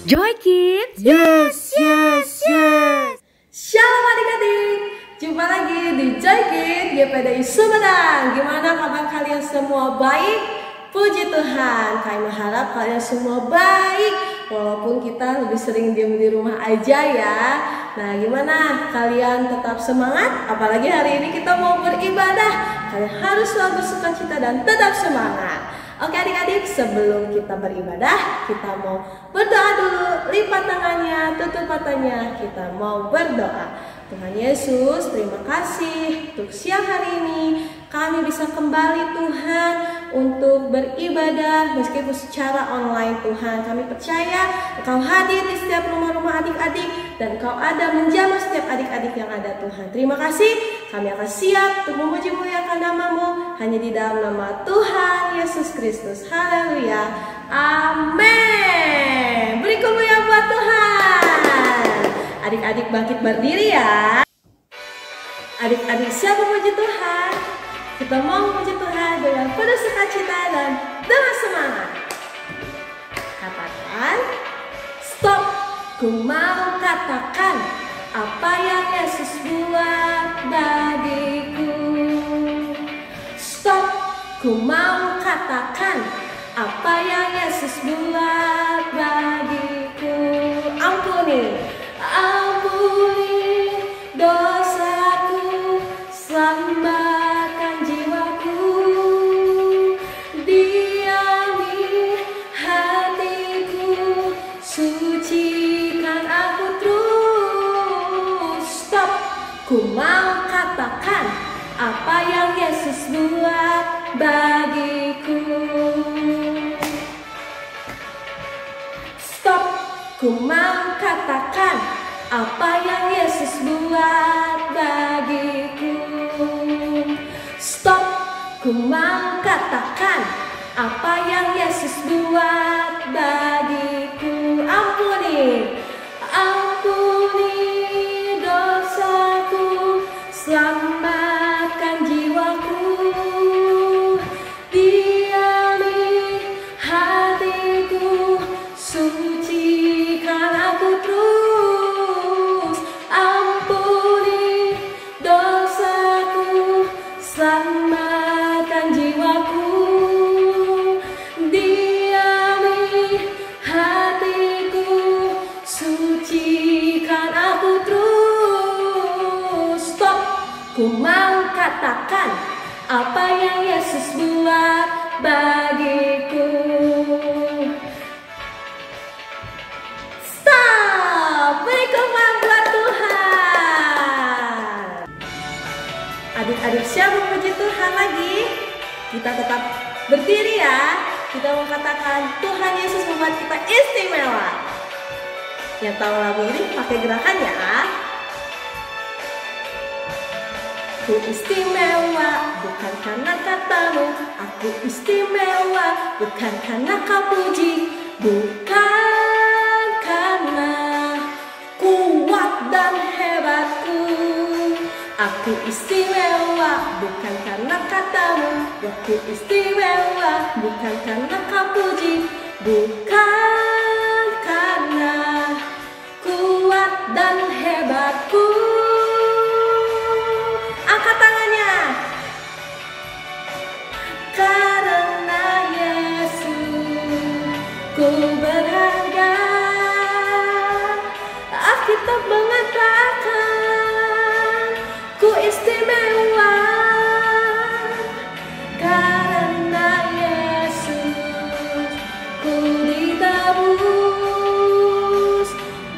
Joy Kids. Yes, yes, yes. Shalom adik-adik, jumpa lagi di Joy Kids GPDI Sumedang. Gimana kabar kalian semua? Baik? Puji Tuhan, kami harap kalian semua baik. Walaupun kita lebih sering diam di rumah aja ya. Nah, gimana? Kalian tetap semangat? Apalagi hari ini kita mau beribadah. Kalian harus selalu bersukacita dan tetap semangat. Oke adik-adik, sebelum kita beribadah, kita mau berdoa dulu. Lipat tangannya, tutup matanya, kita mau berdoa. Tuhan Yesus, terima kasih untuk siang hari ini kami bisa kembali Tuhan untuk beribadah meskipun secara online. Tuhan, kami percaya Engkau hadir di setiap rumah-rumah adik-adik dan Engkau ada menjamah setiap adik-adik yang ada Tuhan. Terima kasih, kami akan siap untuk memuji muliakan nama-Mu hanya di dalam nama Tuhan Yesus Kristus. Haleluya, amin. Beri kemuliaan buat Tuhan. Adik-adik bangkit berdiri ya. Adik-adik siap memuji Tuhan. Kita mau memuji Tuhan dengan penuh sukacita dan dengan semangat. Katakan, stop. Ku mau katakan apa yang Yesus buat bagiku. Stop. Ku mau katakan apa yang Yesus buat bagiku. Ampuni, ampuni dosaku, selamatkan jiwaku, diami hatiku, sucikan aku terus. Stop. Ku mau katakan apa yang Yesus buat bagiku. Stop. Ku mau katakan apa yang Yesus buat bagiku. Stop. Ku mau katakan apa yang Yesus buat bagiku. Ampuni, ampuni dosaku, selamatkan jiwaku, diami hatiku, sucikan aku terus. Ampuni dosaku, selamatkan jiwaku, diami hatiku, sucikan aku terus. Stop. Ku mau katakan apa yang Yesus buat bagiku. Stop. Beri kemuliaan buat Tuhan. Adik-adik siap memuji Tuhan lagi? Kita tetap berdiri ya. Kita mau katakan Tuhan Yesus membuat kita istimewa. Yang tahu lagu ini pakai gerakan ya. Aku istimewa bukan karena katamu, aku istimewa bukan karena kau puji, bukan karena kuat dan hebatku. Aku istimewa bukan karena katamu, aku istimewa bukan karena kau puji, bukan karena kuat dan hebatku. Angkat tangannya. Karena Yesus ku berharga. Alkitab mengatakan ku istimewa. Karena Yesus ku ditebus,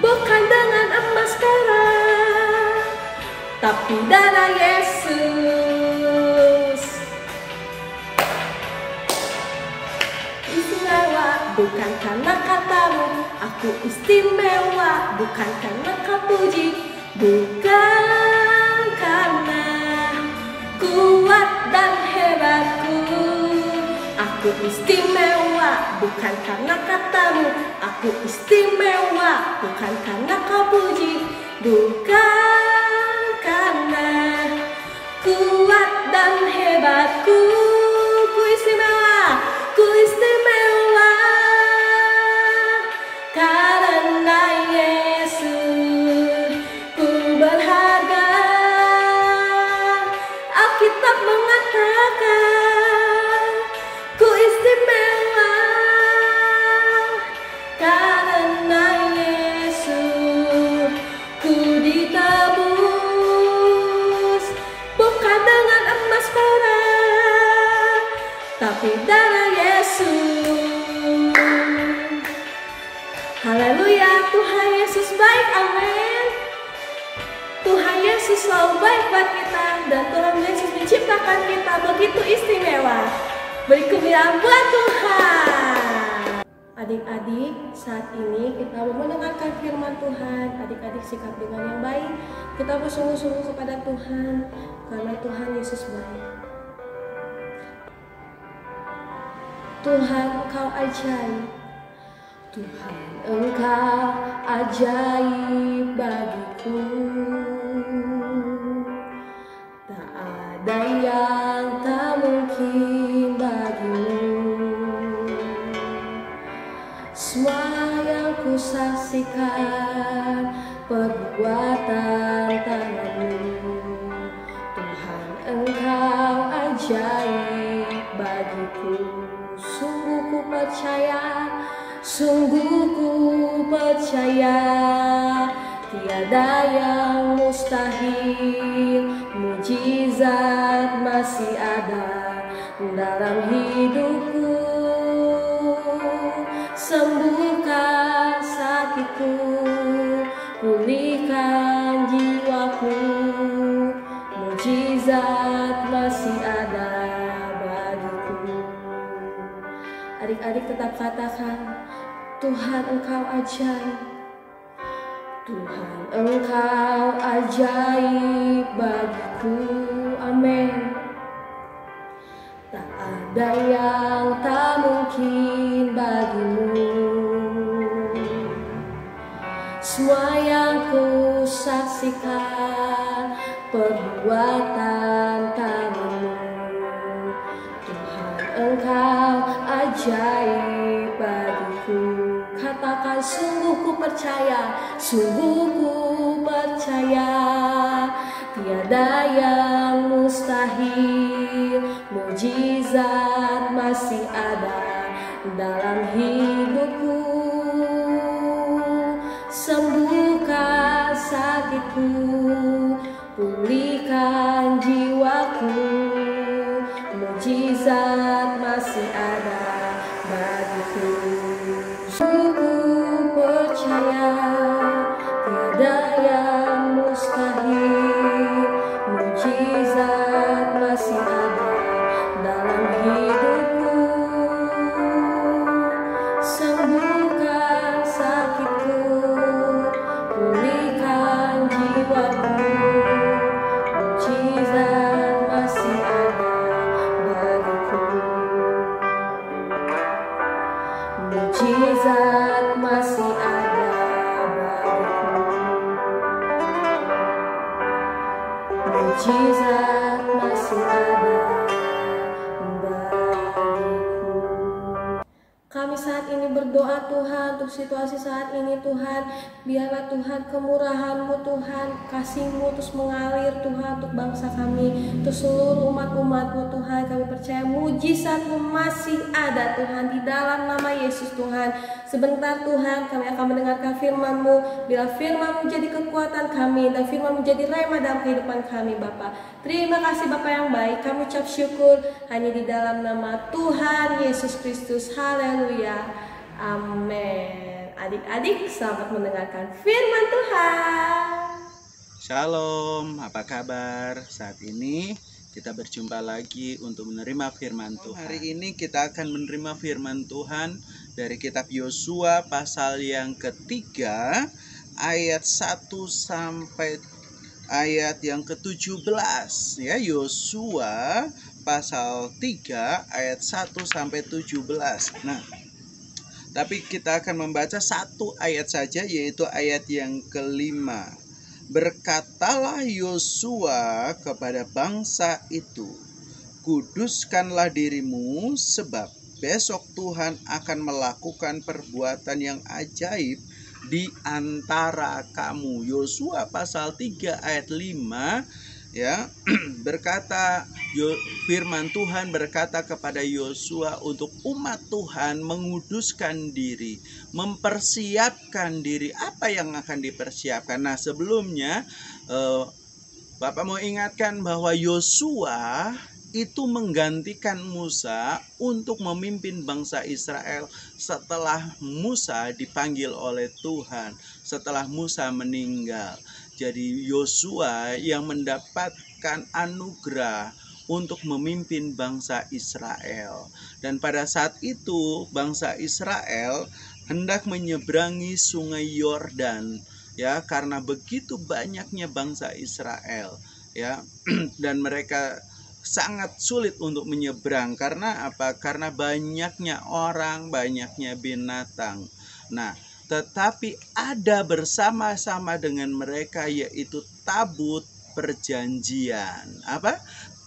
bukan dengan emas perak, tapi darah Yesus. Istimewa bukan karena katamu, aku istimewa bukan karena kau puji, bukan karena kuat dan hebatku. Aku istimewa bukan karena katamu, aku istimewa bukan karena kau puji, bukan karena kuat dan hebatku. Ku istimewa, ku istimewa karena tapi darah Yesus. Haleluya, Tuhan Yesus baik, amin. Tuhan Yesus selalu baik buat kita, dan Tuhan Yesus menciptakan kita begitu istimewa. Beri kemuliaan buat Tuhan. Adik-adik, saat ini kita mau mendengarkan firman Tuhan. Adik-adik sikap dengan yang baik. Kita bersungguh-sungguh kepada Tuhan, karena Tuhan Yesus baik. Tuhan, Engkau ajaib. Tuhan, Engkau ajaib bagiku. Tak ada yang tak mungkin bagimu. Semua yang ku saksikan perbuatan tanganmu. Tuhan, Engkau ajaib bagiku. Sungguh ku percaya, sungguh ku percaya, tiada yang mustahil. Mujizat masih ada dalam hidupku. Sembuhkan sakitku, pulihkan jiwaku. Mujizat masih ada bagiku. Adik-adik tetap katakan, Tuhan Engkau ajaib. Tuhan Engkau ajaib bagiku, amin. Tak ada yang tak mungkin bagimu. Semua yang ku saksikan perbuatan tanganmu. Tuhan Engkau ajaib bagiku. Katakan, sungguh ku percaya, sungguh ku percaya, tiada yang mustahil. Mujizat masih ada dalam hidupku. Sembuhkan sakitku, pulihkan jiwaku. Mujizat masih ada bagiku. Sungguh percaya, tiada yang mustahil. Mujizat masih ada dalam hidupku. Sembuhkan sakitku, pulihkan jiwaku. Mujizat masih ada bagiku. Mujizat masih ada bagiku. Mujizat masih ada bagiku. Kami saat ini berdoa Tuhan untuk situasi saat ini Tuhan. Biarlah Tuhan kemurahan-Mu Tuhan, kasih-Mu terus mengalir Tuhan untuk bangsa kami, untuk seluruh umat-umat-Mu Tuhan. Kami percaya mujizat-Mu masih ada Tuhan di dalam nama Yesus Tuhan. Sebentar Tuhan kami akan mendengarkan firman-Mu. Bila firman-Mu jadi kekuatan kami dan firman-Mu jadi rema dalam kehidupan kami Bapa. Terima kasih Bapa yang baik. Kami ucap syukur hanya di dalam nama Tuhan Yesus Kristus. Haleluya. Amin. Adik-adik selamat mendengarkan firman Tuhan. Shalom, apa kabar? Saat ini kita berjumpa lagi untuk menerima firman Tuhan. Hari ini kita akan menerima firman Tuhan dari kitab Yosua pasal yang ketiga, ayat 1 sampai ayat yang ke-17 ya. Yosua pasal 3 ayat 1 sampai 17. Nah, tapi kita akan membaca satu ayat saja, yaitu ayat yang kelima. Berkatalah Yosua kepada bangsa itu, kuduskanlah dirimu, sebab besok Tuhan akan melakukan perbuatan yang ajaib di antara kamu. Yosua pasal 3 ayat 5 ya, berkata, firman Tuhan berkata kepada Yosua untuk umat Tuhan menguduskan diri, mempersiapkan diri. Apa yang akan dipersiapkan? Nah, sebelumnya Bapak mau ingatkan bahwa Yosua itu menggantikan Musa untuk memimpin bangsa Israel setelah Musa dipanggil oleh Tuhan, setelah Musa meninggal. Jadi Yosua yang mendapatkan anugerah untuk memimpin bangsa Israel. Dan pada saat itu bangsa Israel hendak menyeberangi sungai Yordan, ya, karena begitu banyaknya bangsa Israel, ya. Dan mereka sangat sulit untuk menyeberang. Karena apa? Karena banyaknya orang, banyaknya binatang. Nah, tetapi ada bersama-sama dengan mereka, yaitu tabut perjanjian. Apa?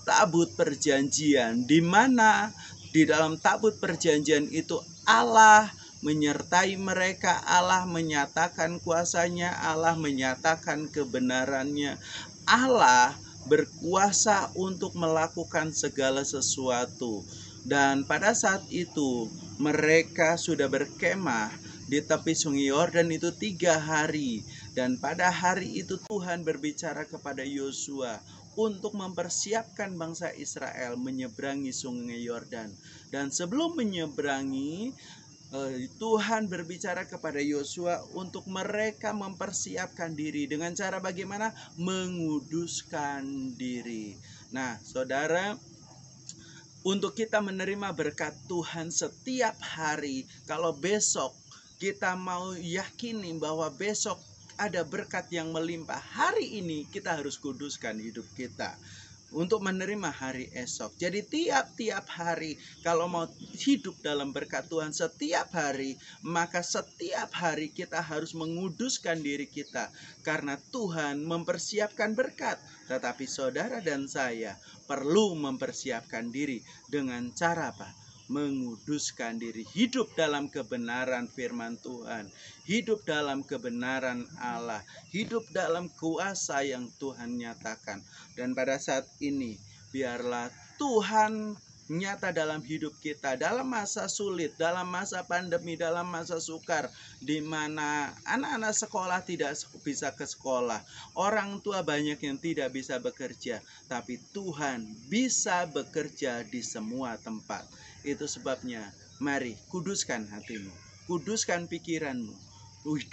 Tabut perjanjian, di mana di dalam tabut perjanjian itu Allah menyertai mereka, Allah menyatakan kuasanya, Allah menyatakan kebenarannya, Allah berkuasa untuk melakukan segala sesuatu. Dan pada saat itu mereka sudah berkemah di tepi sungai Yordan itu 3 hari. Dan pada hari itu Tuhan berbicara kepada Yosua untuk mempersiapkan bangsa Israel menyeberangi sungai Yordan. Dan sebelum menyeberangi, Tuhan berbicara kepada Yosua untuk mereka mempersiapkan diri. Dengan cara bagaimana? Menguduskan diri. Nah, saudara, untuk kita menerima berkat Tuhan setiap hari, kalau besok kita mau yakini bahwa besok ada berkat yang melimpah, hari ini kita harus kuduskan hidup kita untuk menerima hari esok. Jadi tiap-tiap hari kalau mau hidup dalam berkat Tuhan setiap hari, maka setiap hari kita harus menguduskan diri kita. Karena Tuhan mempersiapkan berkat. Tetapi saudara dan saya perlu mempersiapkan diri dengan cara apa? Menguduskan diri, hidup dalam kebenaran firman Tuhan, hidup dalam kebenaran Allah, hidup dalam kuasa yang Tuhan nyatakan. Dan pada saat ini biarlah Tuhan nyata dalam hidup kita, dalam masa sulit, dalam masa pandemi, dalam masa sukar, di mana anak-anak sekolah tidak bisa ke sekolah, orang tua banyak yang tidak bisa bekerja, tapi Tuhan bisa bekerja di semua tempat. Itu sebabnya mari kuduskan hatimu, kuduskan pikiranmu,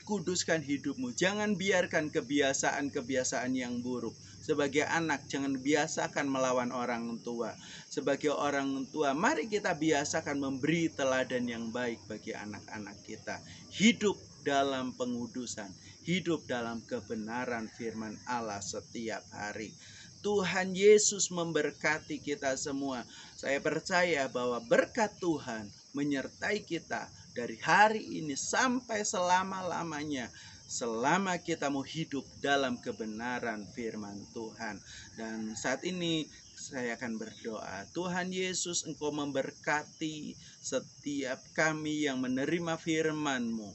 kuduskan hidupmu. Jangan biarkan kebiasaan-kebiasaan yang buruk. Sebagai anak jangan biasakan melawan orang tua. Sebagai orang tua mari kita biasakan memberi teladan yang baik bagi anak-anak kita. Hidup dalam pengudusan, hidup dalam kebenaran firman Allah setiap hari. Tuhan Yesus memberkati kita semua. Saya percaya bahwa berkat Tuhan menyertai kita dari hari ini sampai selama-lamanya, selama kita mau hidup dalam kebenaran firman Tuhan. Dan saat ini saya akan berdoa. Tuhan Yesus, Engkau memberkati setiap kami yang menerima firman-Mu.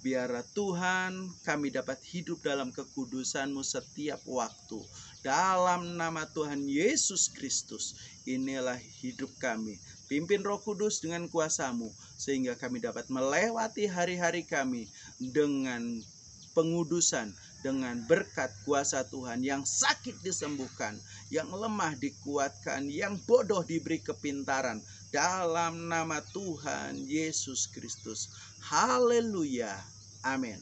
Biarlah Tuhan kami dapat hidup dalam kekudusan-Mu setiap waktu. Dalam nama Tuhan Yesus Kristus, inilah hidup kami. Pimpin Roh Kudus dengan kuasa-Mu, sehingga kami dapat melewati hari-hari kami dengan pengudusan, dengan berkat kuasa Tuhan. Yang sakit disembuhkan, yang lemah dikuatkan, yang bodoh diberi kepintaran. Dalam nama Tuhan Yesus Kristus. Haleluya. Amin.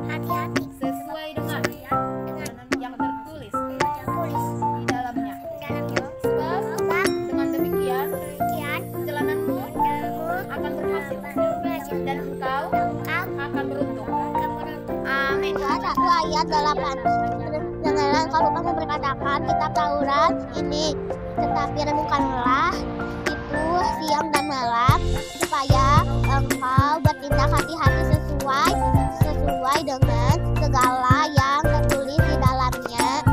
Hati-hati sesuai dengan yang tertulis ayat 8. Janganlah engkau lupa memperkatakan kitab Taurat ini, tetapi renungkanlah itu siang dan malam, supaya engkau bertindak hati-hati sesuai dengan segala yang tertulis di dalamnya.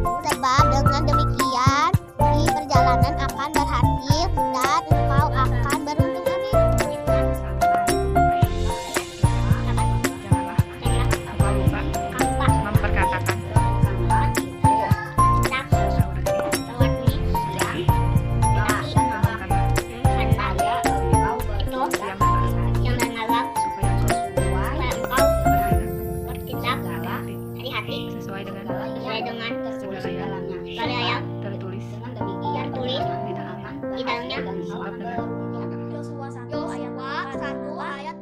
Sebab dengan demikian di perjalanan akan berhasil dan engkau akan beruntung. Sesuai dengan dalamnya. Pada yang tertulis di dalamnya. Yosua 1 ayat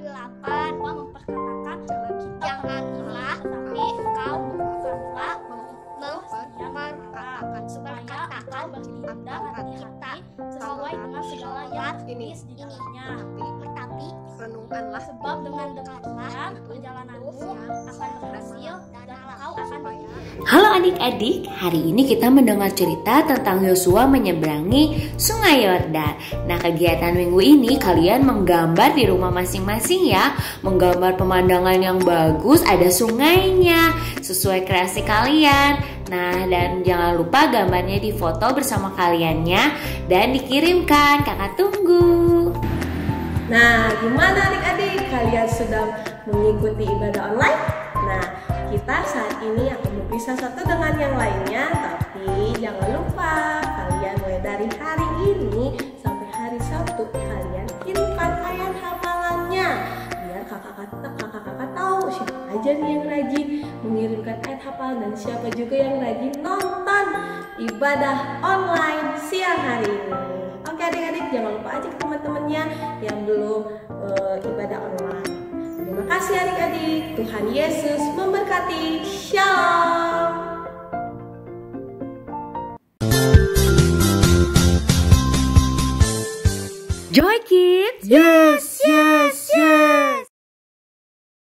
8 memperkatakan Janganlah engkau memperkatakan supaya engkau bertindak hati-hati sesuai dengan segala yang tertulis di dalamnya. Tetapi renungkanlah, Sebab dengan demikian perjalananmu akan berhasil dan engkau akan Halo adik-adik, hari ini kita mendengar cerita tentang Yosua menyeberangi Sungai Yordan. Nah, kegiatan minggu ini kalian menggambar di rumah masing-masing ya. Menggambar pemandangan yang bagus, ada sungainya, sesuai kreasi kalian. Nah, dan jangan lupa gambarnya difoto bersama kaliannya dan dikirimkan, kakak tunggu. Nah, gimana adik-adik? Kalian sudah mengikuti ibadah online? Nah, kita saat ini akan berpisah satu dengan yang lainnya, tapi jangan lupa kalian mulai dari hari ini sampai hari Sabtu kalian kirimkan ayat hafalannya biar kakak-kakak tahu siapa aja nih yang rajin mengirimkan ayat hafal dan siapa juga yang rajin nonton ibadah online siang hari ini. Oke adik-adik, jangan lupa ajak teman-temannya yang belum ibadah online. Terima kasih adik-adik. Tuhan Yesus memberkati. Shalom. Joy Kids, yes!